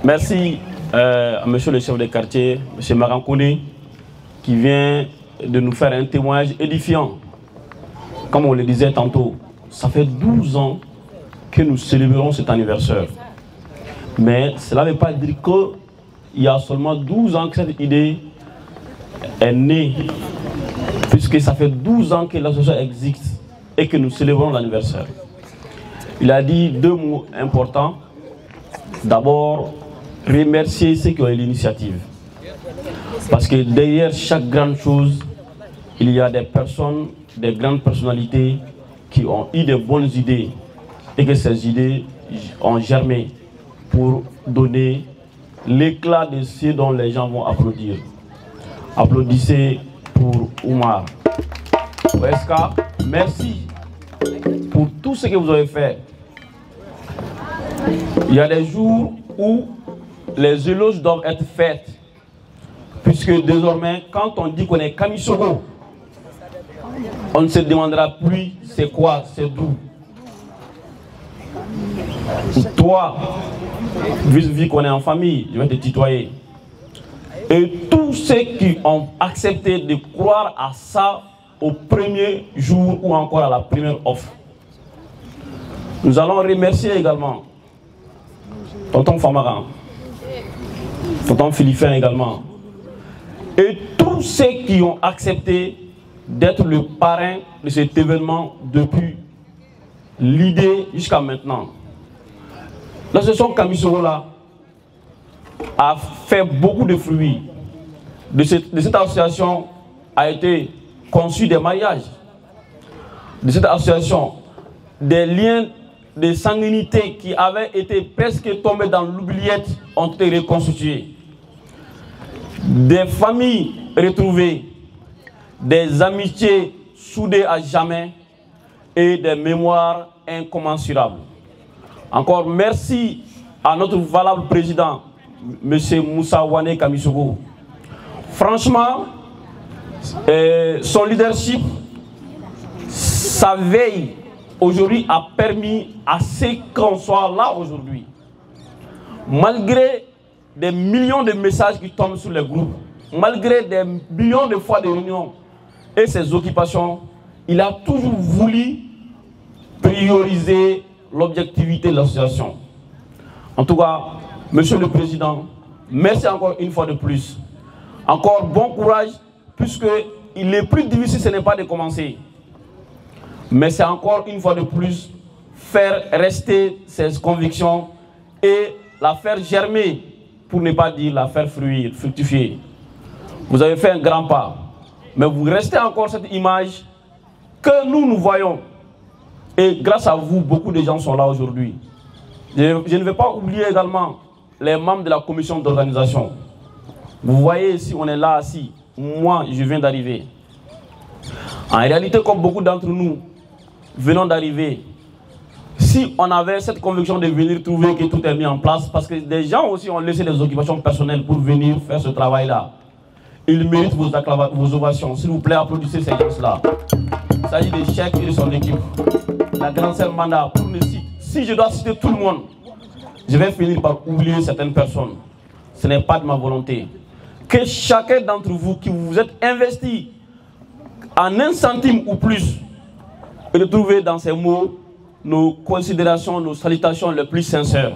Merci à monsieur le chef de quartier, monsieur Marankouné, qui vient de nous faire un témoignage édifiant. Comme on le disait tantôt, ça fait 12 ans que nous célébrons cet anniversaire. Mais cela ne veut pas dire qu'il y a seulement 12 ans que cette idée est née, puisque ça fait 12 ans que l'association existe et que nous célébrons l'anniversaire. Il a dit deux mots importants. D'abord, remercier ceux qui ont eu l'initiative. Parce que derrière chaque grande chose, il y a des personnes, des grandes personnalités qui ont eu de bonnes idées et que ces idées ont germé pour donner l'éclat de ce dont les gens vont applaudir. Applaudissez pour Oumar. Weska, merci pour tout ce que vous avez fait. Il y a des jours où les éloges doivent être faits, puisque désormais, quand on dit qu'on est Kamisoko, on ne se demandera plus c'est quoi, c'est d'où. Toi, vu qu'on est en famille, je vais te tutoyer. Et tous ceux qui ont accepté de croire à ça au premier jour ou encore à la première offre. Nous allons remercier également tonton Famara, tonton Philippin également, et tous ceux qui ont accepté d'être le parrain de cet événement depuis l'idée jusqu'à maintenant. L'association Kamisoko là a fait beaucoup de fruits. De cette association a été conçu des mariages. De cette association, des liens de sanguinité qui avaient été presque tombés dans l'oubliette ont été reconstitués. Des familles retrouvées, des amitiés soudées à jamais et des mémoires incommensurables. Encore merci à notre valable président, M. Moussa Wane Kamisoko. Franchement, son leadership, sa veille, aujourd'hui a permis à ce qu'on soit là aujourd'hui. Malgré des millions de messages qui tombent sur les groupes, malgré des millions de fois de réunions et ses occupations, il a toujours voulu prioriser l'objectivité de l'association. En tout cas, Monsieur le Président, merci encore une fois de plus. Encore bon courage, puisque il est plus difficile, ce n'est pas de commencer. Mais c'est encore une fois de plus faire rester ses convictions et la faire germer, pour ne pas dire la faire fructifier. Vous avez fait un grand pas, mais vous restez encore cette image que nous voyons. Et grâce à vous, beaucoup de gens sont là aujourd'hui. Je ne vais pas oublier également les membres de la commission d'organisation. Vous voyez ici, on est là assis. Moi, je viens d'arriver. En réalité, comme beaucoup d'entre nous venons d'arriver, si on avait cette conviction de venir trouver que tout est mis en place, parce que des gens aussi ont laissé des occupations personnelles pour venir faire ce travail-là, ils méritent vos ovations. S'il vous plaît, applaudissez ces gens-là. Il s'agit de Cheikh et de son équipe. La grande sœur Manda, pour ne citer. Si je dois citer tout le monde, je vais finir par oublier certaines personnes. Ce n'est pas de ma volonté. Que chacun d'entre vous qui vous êtes investi en 1 centime ou plus, retrouvez dans ces mots nos considérations, nos salutations les plus sincères.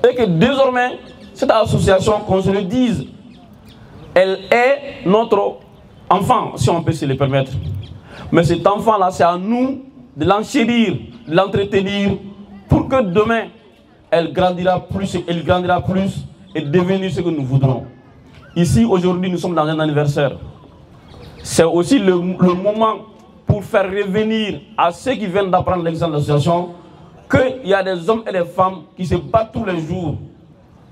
Et que désormais, cette association, qu'on se le dise, elle est notre enfant, si on peut se le permettre. Mais cet enfant-là, c'est à nous de l'enchérir, de l'entretenir, pour que demain, elle grandira plus et devenir ce que nous voudrons. Ici, aujourd'hui, nous sommes dans un anniversaire. C'est aussi le moment pour faire revenir à ceux qui viennent d'apprendre l'exemple de l'association qu'il y a des hommes et des femmes qui se battent tous les jours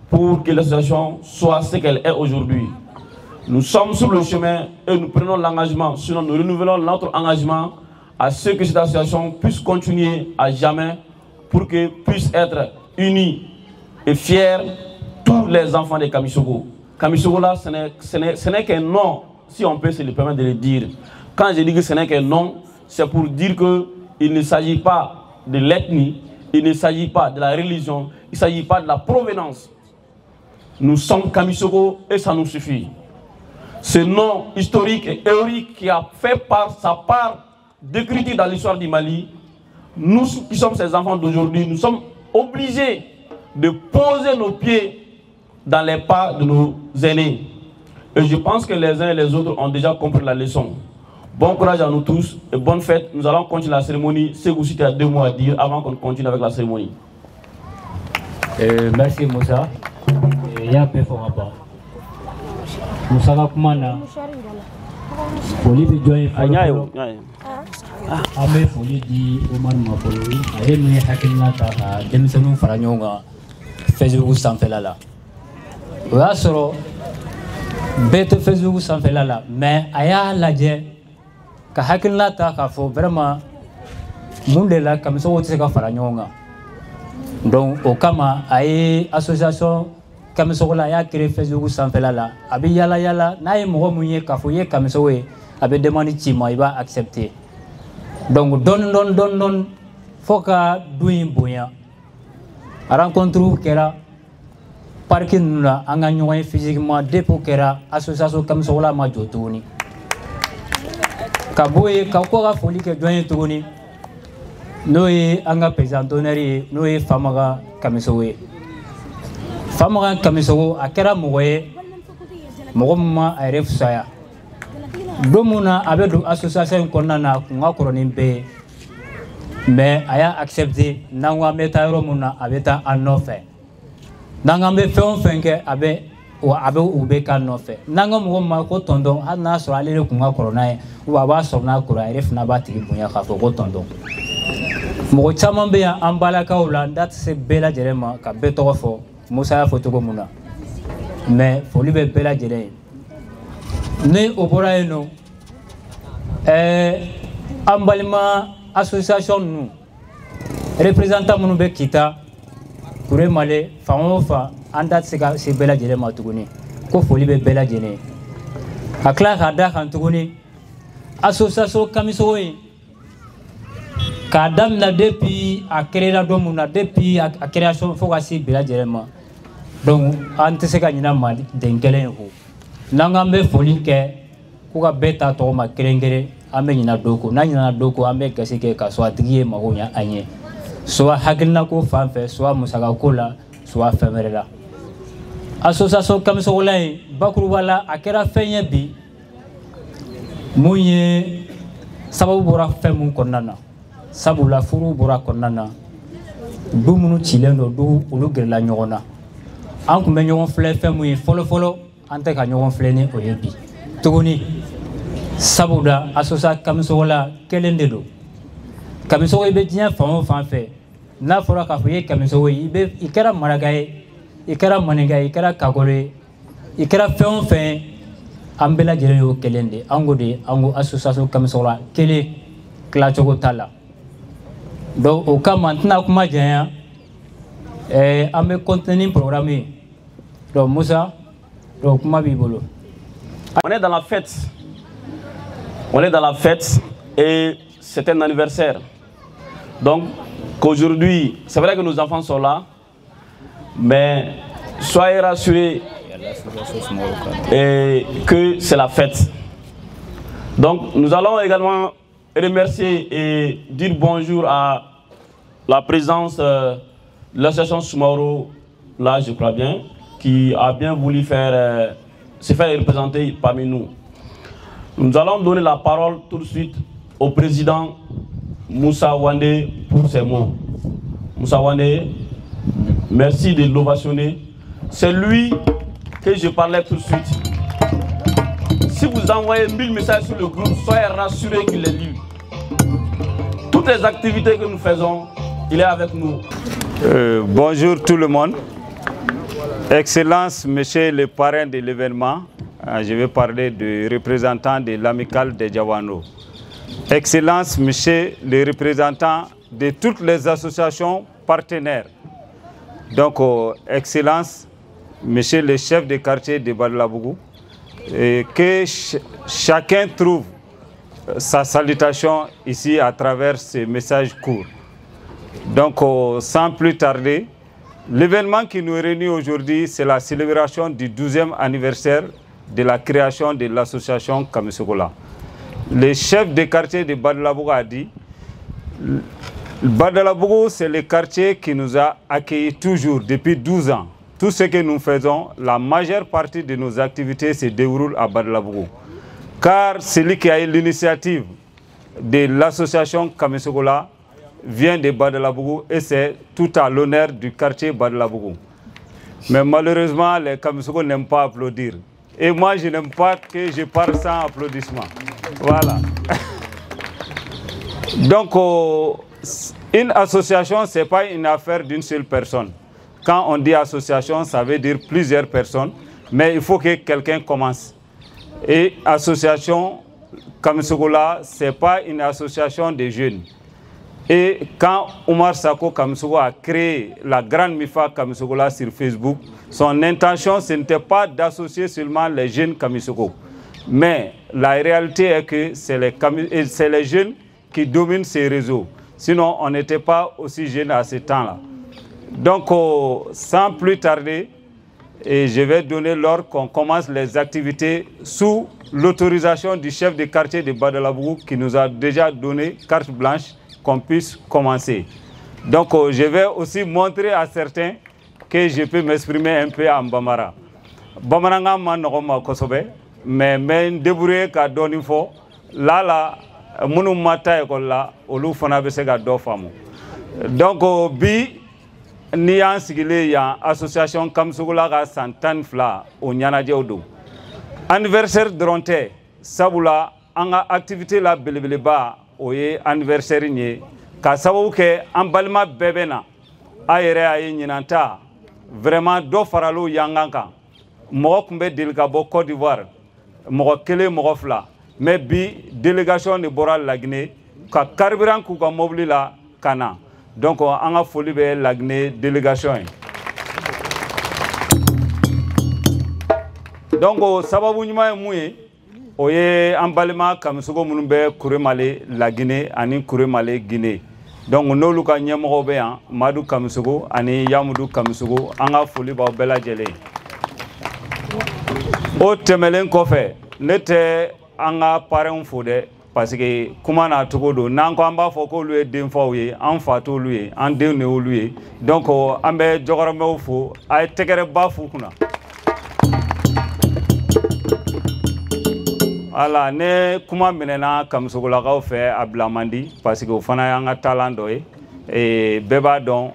pour que l'association soit ce qu'elle est aujourd'hui. Nous sommes sur le chemin et nous prenons l'engagement, sinon nous renouvelons notre engagement à ce que cette association puisse continuer à jamais pour que puisse être unis et fiers tous les enfants de Kamisoko. Kamisoko là, ce n'est qu'un nom, si on peut se le permettre de le dire. Quand je dis que ce n'est qu'un nom, c'est pour dire qu'il ne s'agit pas de l'ethnie, il ne s'agit pas de la religion, il ne s'agit pas de la provenance. nous sommes Kamisoko et ça nous suffit. Ce nom historique et héroïque qui a fait sa part d'écriture dans l'histoire du Mali, nous qui sommes ces enfants d'aujourd'hui, nous sommes obligés de poser nos pieds dans les pas de nos aînés. Et je pense que les uns et les autres ont déjà compris la leçon. Bon courage à nous tous et bonne fête. Nous allons continuer la cérémonie. Ségou, tu as 2 mots à dire avant qu'on continue avec la cérémonie. Merci Moussa. Il y a un peu fort à part. Moussa Rakumana. Olivier Joy Falo. Ame foli di Oman Mapolo. Ale mi hakilina ta ka denmisɛnninw fara ɲɔgɔn kan Facebook sanfɛla la. O y'a sɔrɔ bɛɛ tɛ Facebook sanfɛla la mais a y'a lajɛ ka hakilina ta k'a fɔ vraiment mun de la Kamisoko tɛ se ka fara ɲɔgɔn kan. Donc o kama a ye association Kamisoko la a y'a créé Facebook sanfɛla la a bɛ yala yala n'a ye mɔgɔ mun ye k'a fɔ i ye Kamisoko ye a bɛ demande ci ma i b'a accepter. Donc don fo ka du in bonya rencontre kɛra parki ninnu la an ka ɲɔgɔn ye physiquement depuis kɛra association Kamisoko la ma jɔ tuguni ka bɔ yen ka ko ka foli kɛ jɔn ye tuguni n'o ye an ka président d'honneur ye n'o ye Famaga Kamisoko ye. Famaga Kamisoko a kɛra mɔgɔ ye mɔgɔ min ma a yɛrɛ fisaya don mun na a bɛ don association in kɔnɔna na kun ka kɔrɔ ni bɛɛ ye mais a y'a accepter n'an ko an bɛ taa yɔrɔ mun na a bɛ taa an nɔfɛ n'an ko an bɛ fɛn o fɛn kɛ a bɛ u bɛ k'an nɔfɛ n'an ko mɔgɔ min ma ko tonton hali n'a sɔrɔ ale de kun ka kɔrɔ n'a ye ou a b'a sɔrɔ n'a kɔrɔ a yɛrɛ fana b'a tigi bonya k'a fɔ ko tonton. Mɔgɔ caman bɛ yan an balakaw la n da tɛ se bɛɛ lajɛlen ma ka bɛɛ tɔgɔ fɔ Musa y'a fɔ cogo min na mais foli bɛ bɛɛ lajɛlen ye. Ni o bɔra yen nɔ an balima association ninnu représentant minnu bɛ Kita Kure Male fan o fan an da tɛ se ka se bɛɛ lajɛlen ma tuguni ko foli bɛ bɛɛ lajɛlen ye. A tila k'a da kan tuguni association Kamisoko in k'a daminɛ depuis a créera don mun na depuis a création fo ka se bɛɛ lajɛlen ma donc an tɛ se ka ɲinɛ Maliden kelen in kɔ. N'an k'an bɛ foli kɛ ko ka bɛɛ ta tɔgɔ ma kelen kelen an bɛ ɲinɛ dɔ kɔ n'an ɲinɛna dɔ kɔ an bɛ gasi kɛ k'a sɔrɔ a tigi ye mago ɲɛ an ye soit hakilinako fan fɛ soit musakako la soit fɛn wɛrɛ la. Association Kamisoko la in bakuruba la a kɛra fɛn ye bi mun ye sababu bɔra fɛn mun kɔnɔna na sabula furu bɔra kɔnɔna na du minnu cilen don du olu gɛrɛla ɲɔgɔn na an tun bɛ ɲɔgɔn filɛ fɛn mun ye fɔlɔ an tɛ ka ɲɔgɔn filɛ ni o ye bi tuguni sabula association Kamisoko la kelen de don. Kamisoko i bɛ diɲɛ fan o fan fɛ n'a fɔra k'a fɔ i ye Kamisoko ye i kɛra maraka ye i kɛra maninka ye i kɛra kakɔrɔ ye i kɛra fɛn o fɛn an bɛɛ lajɛlen y'o kelen de an ko de an ko association Kamisoko la kelen tilacogo t'a la. Donc au kama n tɛna kuma janya an bɛ continuer ni programme ye donc Musa donc kuma b'i bolo. On est dans la fête. On est dans la fête et c'est un anniversaire. Donc qu'aujourd'hui, c'est vrai que nos enfants sont là, mais soyez rassurés et que c'est la fête. Donc nous allons également remercier et dire bonjour à la présidence de l'association Soumaoro, là je crois bien, qui a bien voulu se faire représenter parmi nous. Nous allons donner la parole tout de suite au président Moussa Wande pour ses mots. Moussa Wande, merci de l'ovationner. C'est lui que je parlais tout de suite. Si vous envoyez 1000 messages sur le groupe, soyez rassurés qu'il les lit. Toutes les activités que nous faisons, il est avec nous. Bonjour tout le monde. Excellence, monsieur le parrain de l'événement, je vais parler du représentant de l'amicale des Diawano. Excellence, monsieur le représentant de toutes les associations partenaires. Donc, Excellence, monsieur le chef de quartier de Badlabougou, que chacun trouve sa salutation ici à travers ce message court. Donc, sans plus tarder, L'événement qui nous réunit aujourd'hui, c'est la célébration du 12e anniversaire de la création de l'association Kamisogola. Le chef de quartier de Badalabougou a dit, Badalabougou, c'est le quartier qui nous a accueillis toujours depuis 12 ans. Tout ce que nous faisons, la majeure partie de nos activités se déroule à Badalabougou. Car celui qui a eu l'initiative de l'association Kamisogola vient de Badalabougou et c'est tout à l'honneur du quartier Badalabougou. Mais malheureusement, les Kamisogo n'aiment pas applaudir. Et moi, je n'aime pas que je parle sans applaudissement. Voilà. Donc, une association, ce n'est pas une affaire d'une seule personne. Quand on dit association, ça veut dire plusieurs personnes, mais il faut que quelqu'un commence. Et association Kamisogola, ce n'est pas une association de jeunes. Et quand Omar Sako Kamisogo a créé la grande MIFA Kamisogola sur Facebook, son intention, ce n'était pas d'associer seulement les jeunes Kamisogo. Mais la réalité est que c'est les jeunes qui dominent ces réseaux. Sinon, on n'était pas aussi jeunes à ce temps-là. Donc, sans plus tarder, et je vais donner l'ordre qu'on commence les activités sous l'autorisation du chef de quartier de Badalabougou qui nous a déjà donné carte blanche qu'on puisse commencer. Donc, je vais aussi montrer à certains que je peux m'exprimer un peu en Bambara. Bamaranga manogoma kosobe, mais débrouiller ka doni fo, là, munu mata école là, olu fana be se ka do famu. Donc, bi ni an sigile ya association Kamisogola ka santan fla o nyanaje odo. Anniversaire dronte sabula anga activité la belebeleba oye anniversaire nye ka sababu ke an balima bɛɛ na a yɛrɛ a ye ɲinanta vraiment dɔ faralo yangan kan mɔgɔ kun bɛ deli ka bɔ Côte d'Ivoire mɔgɔ kelen mɔgɔ fila mais bi délégation de bɔra Laginɛ ka carburant k'u ka mobili la ka na donc an ka foli bɛ Laginɛ délégation ye donc sababu ɲuman ye mun ye o ye an balima Kamisogo minnu bɛ Kuremale Laginɛ ani Kuremale Guinée donc n'olu ka ɲɛmɔgɔw bɛ yan Madu Kamisogo ani Yamudu Kamisogo an ka foli b'aw bɛɛ lajɛlen o tɛmɛlen kɔfɛ ne tɛ an ka parrainw fo dɛ parce que kuma na cogo don n'an ko an b'a fɔ k'olu ye denfaw ye an fa t'olu ye an denw de y'olu ye donc an bɛ jɔkɔrɔmɛw fo a ye tɛgɛrɛba f'u kunna Voilà, ne kuma minɛna Kamisogolakaw fɛ a bila man di parce que o fana y'an ka talent dɔ ye et bɛɛ b'a dɔn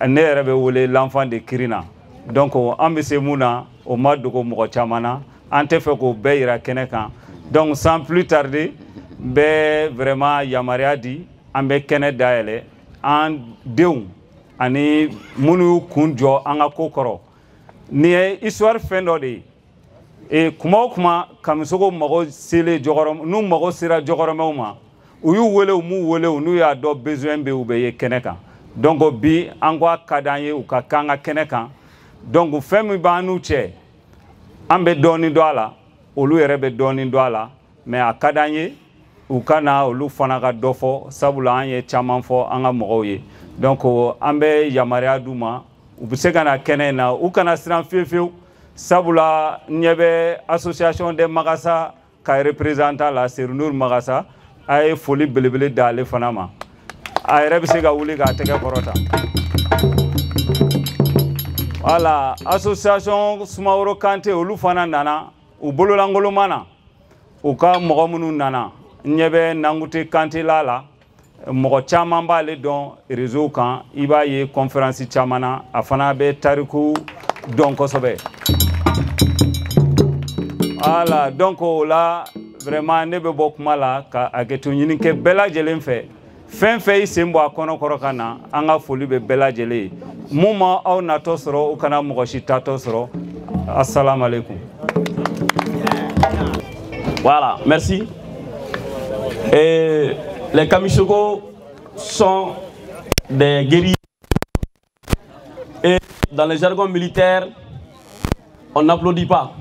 ne yɛrɛ bɛ wele l'enfant de Kirina donc an bɛ se mun na o ma dogo mɔgɔ caman na an tɛ fɛ k'o bɛɛ yira kɛnɛ kan donc sans plus tarder n bɛ vraiment yamaruya di an bɛ kɛnɛ dayɛlɛ an denw ani minnu y'u kun jɔ an ka ko kɔrɔ nin ye histoire fɛn dɔ de ye et kuma o kuma Kamisogo mago sele jɔkɔrɔ n'u mago sera jɔkɔrɔmɛw ma u y'u wele u m'u wele n'u y'a dɔn besoin bɛ u bɛ ye kɛnɛ kan donc bi an ko a ka d'an ye u ka k'an ka kɛnɛ kan donc fɛn min b'an n'u cɛ an bɛ dɔɔnin dɔn a la olu yɛrɛ bɛ dɔɔnin dɔn a la mais a ka d'an ye u ka na olu fana ka dɔ fɔ sabula an ye caman fɔ an ka mɔgɔw ye donc an bɛ yamaruya d'u ma u bɛ se ka na kɛnɛ in na u kana siran fiyewu sabula ɲɛ bɛ association des Magasa ka représentant la Serunur Magasa a ye foli belebele da ale fana ma a yɛrɛ bɛ se ka wuli k'a tɛgɛ kɔrɔta voilà association Sumaworo Kante olu fana nana u bololankoloman na u ka mɔgɔ minnu nana ɲɛ bɛ Nangute Kante la mɔgɔ caman b'ale dɔn réseau kan i b'a ye conférence caman na a fana bɛ tariku dɔn kosɛbɛ voilà donc là vraiment ne bɛ bɔ kuma la ka hakɛto ɲini kɛ bɛɛ lajɛlen fɛ fɛn fɛn i sen bɔ a kɔnɔ kɔrɔ ka na an ka foli bɛ bɛɛ lajɛlen ye mun ma aw natɔ sɔrɔ u kana mɔgɔ si tatɔ sɔrɔ assalamu alaikum. Voilà, merci. Et les Kamisogo sont des guerriers. Et dans le jargon militaire, on n'applaudit pas.